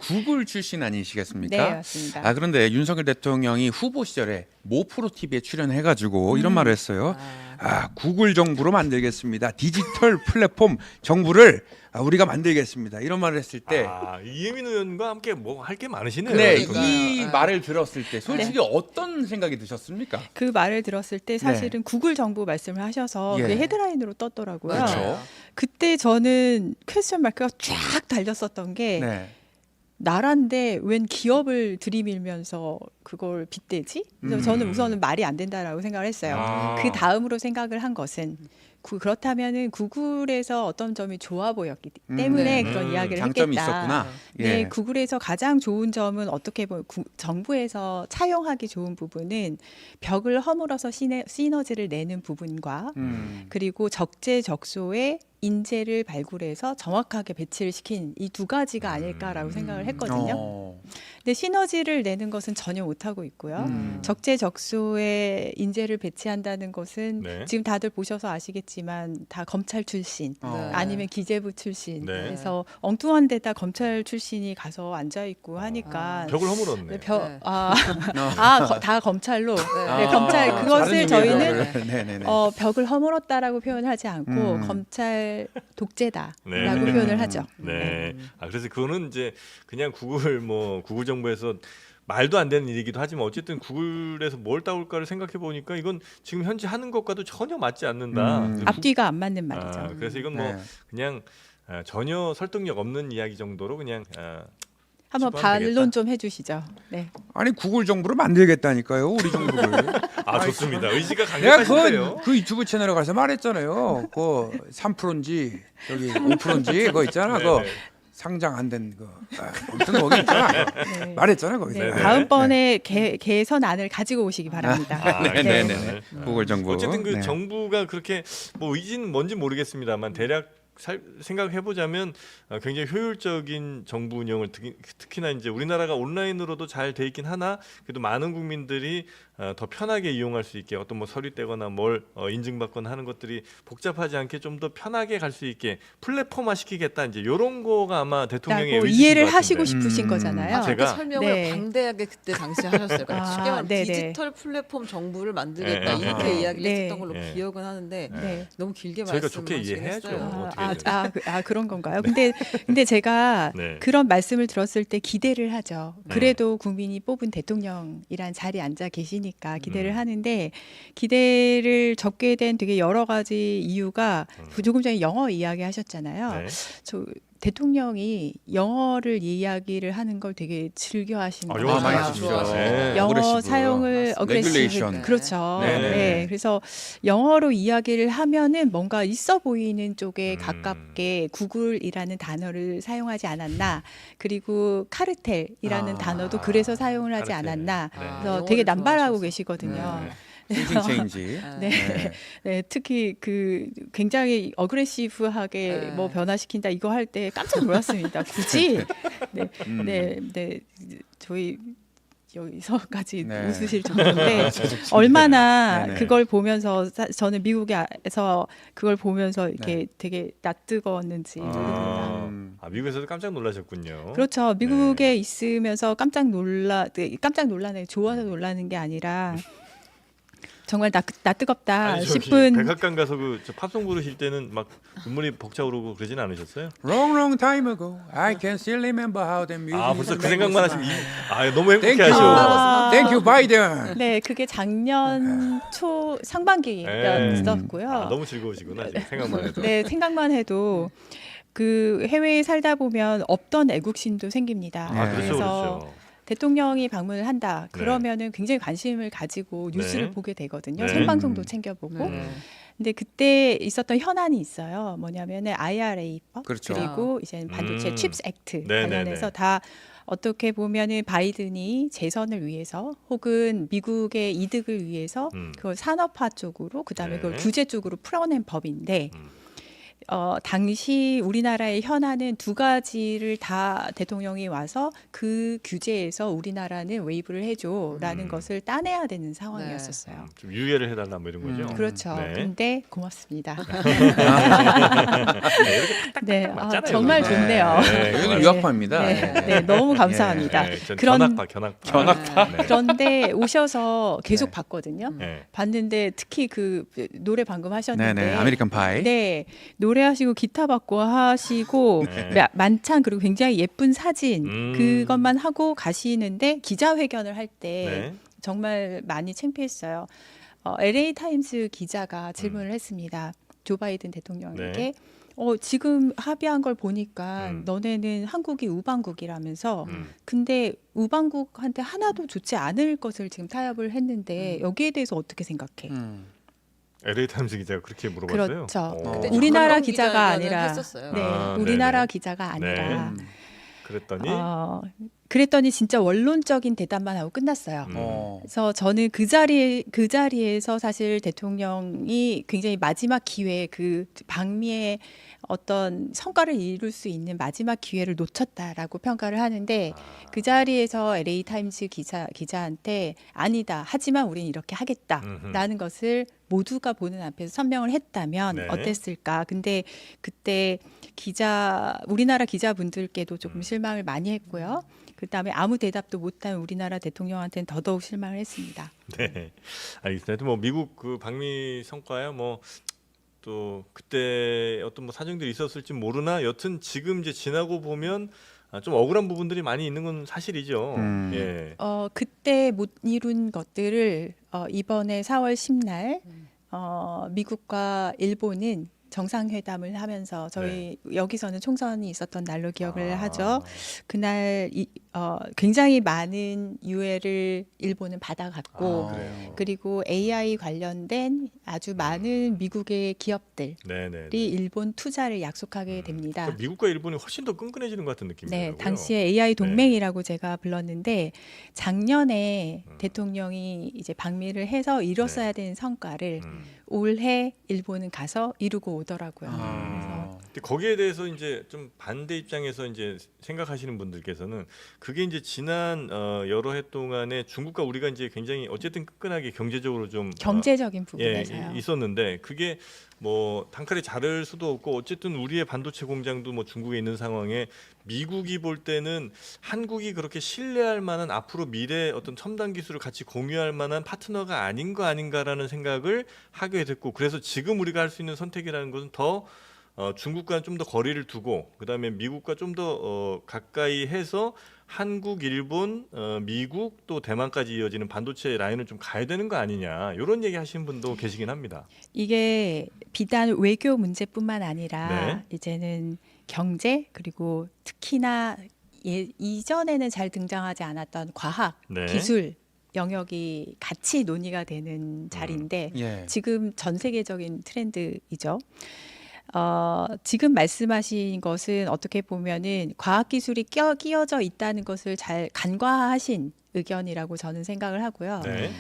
구글 출신 아니시겠습니까? 네, 맞습니다. 그런데 윤석열 대통령이 후보 시절에 모프로 TV에 출연해가지고 이런 말을 했어요. 구글 정부로 만들겠습니다. 디지털 플랫폼 정부를 우리가 만들겠습니다. 이런 말을 했을 때, 이혜민 의원과 함께 뭐 할 게 많으시네요. 네, 그러니까. 이 말을 들었을 때 솔직히 어떤 생각이 드셨습니까? 그 말을 들었을 때 사실은 구글 정부 말씀을 하셔서 예. 그게 헤드라인으로 떴더라고요. 그렇죠. 그때 저는 퀘스천 마크가 쫙 달렸었던 게 네. 나라인데 웬 기업을 들이밀면서 그걸 빗대지? 그래서 저는 우선은 말이 안 된다라고 생각을 했어요. 그 다음으로 생각을 한 것은 그렇다면은 구글에서 어떤 점이 좋아 보였기 때문에 그런 이야기를 장점이 했겠다. 있었구나. 네, 예. 구글에서 가장 좋은 점은 어떻게 보면 정부에서 차용하기 좋은 부분은 벽을 허물어서 시너지를 내는 부분과 그리고 적재적소에 인재를 발굴해서 정확하게 배치를 시킨 이 두 가지가 아닐까라고 생각을 했거든요. 근데 시너지를 내는 것은 전혀 못하고 있고요. 적재적소에 인재를 배치한다는 것은 네. 지금 다들 보셔서 아시겠지만 다 검찰 출신 아니면 기재부 출신 네. 그래서 엉뚱한 데다 검찰 출신이 가서 앉아 있고 하니까 벽을 허물었네. 다 검찰로 네, 검찰 다른 그것을 의미의 저희는 벽을. 네네네. 벽을 허물었다라고 표현하지 않고 검찰 독재다라고 네. 표현을 하죠. 네. 그래서 그거는 이제 그냥 구글 정부에서 말도 안 되는 일이기도 하지만 어쨌든 구글에서 뭘 따올까를 생각해 보니까 이건 지금 현재 하는 것과도 전혀 맞지 않는다. 그래서 앞뒤가 안 맞는 말이죠. 그래서 이건 뭐 네. 그냥 전혀 설득력 없는 이야기 정도로 그냥 한번 집어하면 되겠다. 반론 좀 해주시죠. 네. 아니 구글 정부를 만들겠다니까요, 우리 정부를. 좋습니다. 의지가 내가 강력하신데요. 그 유튜브 채널에 가서 말했잖아요. 그 3%인지 저기 5%인지 그거 있잖아. 그 네네. 상장 안 된 거. 아무튼 거기 있잖아. 네. 말했잖아 거기서. 네, 네네. 다음번에 개선안을 가지고 오시기 바랍니다. 네네네. 구글 정부. 어쨌든 그 네. 정부가 그렇게 뭐 의지는 뭔지 모르겠습니다만 대략 생각해 보자면 굉장히 효율적인 정부 운영을 특히나 이제 우리나라가 온라인으로도 잘 돼 있긴 하나 그래도 많은 국민들이 더 편하게 이용할 수 있게 어떤 뭐 서류 떼거나 뭘 인증받거나 하는 것들이 복잡하지 않게 좀 더 편하게 갈 수 있게 플랫폼화 시키겠다 이제 이런 거가 아마 대통령의 라고 의지신 이해를 것 같은데. 하시고 싶으신 거잖아요. 제가- 그때 설명을 네. 방대하게 그때 당시에 하셨어요. 그러니까 쉽게 말하면 네네. 디지털 플랫폼 정부를 만들겠다 네. 이렇게 이야기를 네. 했었던 걸로 네. 기억은 하는데 네. 너무 길게 저희가 좋게 말씀하시긴 이해해야죠. 했어요. 어떻게든. 그런 건가요? 근데 제가 네. 그런 말씀을 들었을 때 기대를 하죠. 그래도 국민이 뽑은 대통령이란 자리에 앉아 계시니까 기대를 하는데 기대를 적게 된 되게 여러 가지 이유가 조금 전에 영어 이야기 하셨잖아요. 네. 저 대통령이 영어를 이야기를 하는 걸 되게 즐겨 하시는 것 영어 같아요. 많이 쓰시죠. 네. 영어 어그레시브. 사용을 레귤레이션. 그렇죠. 네네. 네. 그래서 영어로 이야기를 하면은 뭔가 있어 보이는 쪽에 가깝게 구글이라는 단어를 사용하지 않았나. 그리고 카르텔이라는 단어도 그래서 사용을 하지 카르텔. 않았나. 네. 그래서 영어를 되게 남발하고 좋아하셔서. 계시거든요. 싱킹 체인지. 네. 네. 네, 특히 그 굉장히 어그레시브하게 네. 뭐 변화시킨다 이거 할 때 깜짝 놀랐습니다. 굳이 네, 저희 여기서까지 네. 웃으실 정도인데 얼마나 네네. 그걸 보면서 저는 미국에서 그걸 보면서 이렇게 되게 낯뜨거웠는지 모릅니다. 미국에서도 깜짝 놀라셨군요. 그렇죠. 미국에 있으면서 깜짝 놀라네. 좋아서 놀라는 게 아니라 정말 낯뜨겁다 아니, 저기 싶은 백악관 가서 저 팝송 부르실 때는 막 눈물이 벅차오르고 그러진 않으셨어요? Long time ago, I can still remember how the music. 벌써 그 생각만 하시면 너무 Thank 행복해하셔. you, thank you, Biden. 네, 그게 작년 초 상반기였었고요. 너무 즐거우시구나 지금 생각만 해도. 네, 생각만 해도 그 해외에 살다 보면 없던 애국심도 생깁니다. 그렇죠, 그래서 그렇죠. 대통령이 방문을 한다. 그러면은 굉장히 관심을 가지고 뉴스를 네. 보게 되거든요. 네. 생방송도 챙겨보고. 근데 그때 있었던 현안이 있어요. 뭐냐면은 IRA법 그렇죠. 그리고 이제 반도체 칩스 액트 네네네. 관련해서 다 어떻게 보면은 바이든이 재선을 위해서 혹은 미국의 이득을 위해서 그걸 산업화 쪽으로 그다음에 네. 그걸 규제 쪽으로 풀어낸 법인데 당시 우리나라의 현안은 두 가지를 다 대통령이 와서 그 규제에서 우리나라는 웨이브를 해줘라는 것을 따내야 되는 상황이었었어요. 좀 유예를 해달라 뭐 이런 거죠. 그렇죠. 네. 근데 고맙습니다. 네, 이렇게 네, 맞잖아요, 정말 그거. 좋네요. 네, 여기는 맞아요. 유학파입니다. 네, 네, 너무 감사합니다. 네, 전 그런- 견학파. 네. 그런데 오셔서 계속 네. 봤거든요. 네. 봤는데 특히 그 노래 방금 하셨는데 네네. 아메리칸 파이. 네, 노래하시고 기타 받고 하시고 네. 만찬 그리고 굉장히 예쁜 사진 음. 그것만 하고 가시는데 기자회견을 할 때 네. 정말 많이 창피했어요. LA 타임스 기자가 질문을 했습니다. 조 바이든 대통령에게 네. 지금 합의한 걸 보니까 음. 너네는 한국이 우방국이라면서 음. 근데 우방국한테 하나도 좋지 않을 것을 지금 타협을 했는데 여기에 대해서 어떻게 생각해? LA 타임스 기자가 그렇게 물어봤어요. 그렇죠. 오. 그때 우리나라 정황 기자가 기자회견을 아니라 했었어요. 네, 아, 우리나라 네네. 기자가 네. 아니라 그랬더니 그랬더니 진짜 원론적인 대답만 하고 끝났어요. 음. 그래서 저는 그 자리에서 사실 대통령이 굉장히 마지막 기회 그 방미의 어떤 성과를 이룰 수 있는 마지막 기회를 놓쳤다라고 평가를 하는데 그 자리에서 LA 타임스 기자한테 아니다. 하지만 우리는 이렇게 하겠다라는 것을 모두가 보는 앞에서 선명을 했다면 네. 어땠을까? 근데 그때 우리나라 기자분들께도 조금 실망을 많이 했고요. 그다음에 아무 대답도 못한 우리나라 대통령한테는 더더욱 실망을 했습니다. 네, 알겠습니다. 하여튼 뭐 미국 그 방미 성과야 뭐 또 그때 어떤 뭐 사정들이 있었을지 모르나 여튼 지금 이제 지나고 보면 좀 억울한 부분들이 많이 있는 건 사실이죠. 예. 그때 못 이룬 것들을 이번에 4월 10날 미국과 일본은 정상회담을 하면서 저희 여기서는 총선이 있었던 날로 기억을 하죠. 그날 굉장히 많은 유해를 일본은 받아갔고 그래요. 그리고 AI 관련된 아주 많은 미국의 기업들이 네네. 일본 투자를 약속하게 됩니다. 미국과 일본이 훨씬 더 끈끈해지는 것 같은 느낌이에요. 네, 당시에 AI 동맹이라고 제가 불렀는데 작년에 대통령이 이제 방미를 해서 이뤘어야 되는 성과를 올해 일본은 가서 이루고 오더라고요. 그래서 근데 거기에 대해서 이제 좀 반대 입장에서 이제 생각하시는 분들께서는 그게 이제 지난 여러 해 동안에 중국과 우리가 이제 굉장히 어쨌든 끈끈하게 경제적으로 좀 경제적인 부분에서요. 있었는데 그게 뭐 단칼에 자를 수도 없고 어쨌든 우리의 반도체 공장도 뭐 중국에 있는 상황에 미국이 볼 때는 한국이 그렇게 신뢰할 만한 앞으로 미래 어떤 첨단 기술을 같이 공유할 만한 파트너가 아닌 거 아닌가라는 생각을 하게 됐고 그래서 지금 우리가 할 수 있는 선택이라는 것은 더 중국과는 좀 더 거리를 두고 그다음에 미국과 좀 더 가까이 해서 한국, 일본, 미국 또 대만까지 이어지는 반도체 라인을 좀 가야 되는 거 아니냐 이런 얘기 하시는 분도 계시긴 합니다. 이게 비단 외교 문제뿐만 아니라 네. 이제는 경제 그리고 특히나 이전에는 잘 등장하지 않았던 과학, 네. 기술 영역이 같이 논의가 되는 자리인데 예. 지금 전 세계적인 트렌드이죠. 지금 말씀하신 것은 어떻게 보면은 과학기술이 끼어져 있다는 것을 잘 간과하신 의견이라고 저는 생각을 하고요. 네.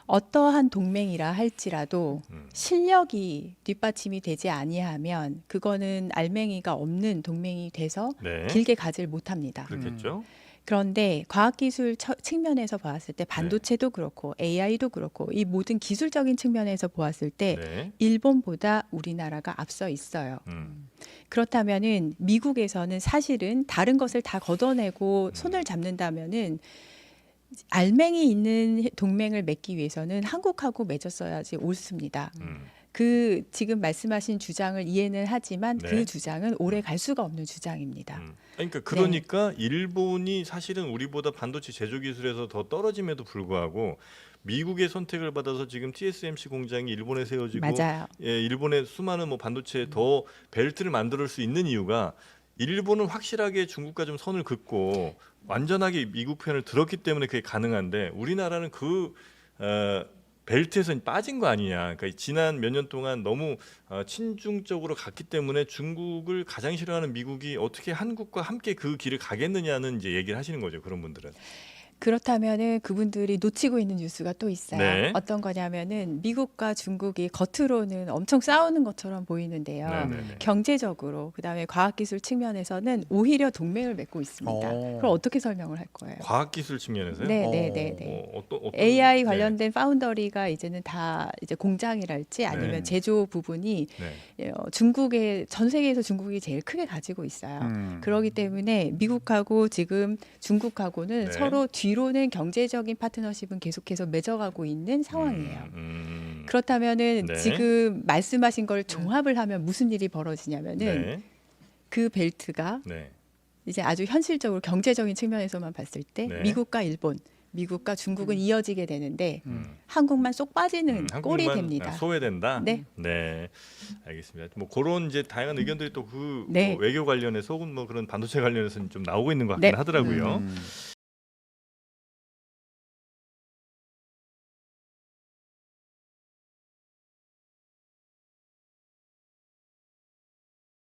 어떠한 동맹이라 할지라도 실력이 뒷받침이 되지 아니하면 그거는 알맹이가 없는 동맹이 돼서 네. 길게 가질 못합니다. 그렇겠죠. 그런데 과학기술 측면에서 보았을 때 반도체도 그렇고 AI도 그렇고 이 모든 기술적인 측면에서 보았을 때 네. 일본보다 우리나라가 앞서 있어요. 그렇다면은 미국에서는 사실은 다른 것을 다 걷어내고 손을 잡는다면은 알맹이 있는 동맹을 맺기 위해서는 한국하고 맺었어야지 옳습니다. 그 지금 말씀하신 주장을 이해는 하지만 네. 그 주장은 오래 갈 수가 없는 주장입니다. 그러니까 일본이 사실은 우리보다 반도체 제조 기술에서 더 떨어짐에도 불구하고 미국의 선택을 받아서 지금 TSMC 공장이 일본에 세워지고 맞아요. 예, 일본의 수많은 뭐 반도체 더 벨트를 만들 수 있는 이유가 일본은 확실하게 중국과 좀 선을 긋고 완전하게 미국 편을 들었기 때문에 그게 가능한데 우리나라는 그 벨트에서 빠진 거 아니냐. 그러니까 지난 몇 년 동안 너무 친중적으로 갔기 때문에 중국을 가장 싫어하는 미국이 어떻게 한국과 함께 그 길을 가겠느냐는 이제 얘기를 하시는 거죠. 그런 분들은. 그렇다면은 그분들이 놓치고 있는 뉴스가 또 있어요. 네. 어떤 거냐면은 미국과 중국이 겉으로는 엄청 싸우는 것처럼 보이는데요. 네네네. 경제적으로 그다음에 과학기술 측면에서는 오히려 동맹을 맺고 있습니다. 어. 그럼 어떻게 설명을 할 거예요? 과학기술 측면에서요? 네, 어. 네, 네, 네. 어떤 AI 네. 관련된 파운더리가 이제는 다 이제 공장이랄지 아니면 네. 제조 부분이 네. 중국의 전 세계에서 중국이 제일 크게 가지고 있어요. 그렇기 때문에 미국하고 지금 중국하고는 네. 서로 뒤로는 경제적인 파트너십은 계속해서 맺어가고 있는 상황이에요. 그렇다면은 네. 지금 말씀하신 걸 종합을 하면 무슨 일이 벌어지냐면은 네. 그 벨트가 네. 이제 아주 현실적으로 경제적인 측면에서만 봤을 때 네. 미국과 일본, 미국과 중국은 이어지게 되는데 음. 한국만 쏙 빠지는 꼴이 한국만 됩니다. 소외된다. 네. 네, 알겠습니다. 뭐 그런 이제 다양한 의견들이 또 그 네. 외교 관련해서 혹은 뭐 그런 반도체 관련해서는 좀 나오고 있는 것 같긴 네. 하더라고요.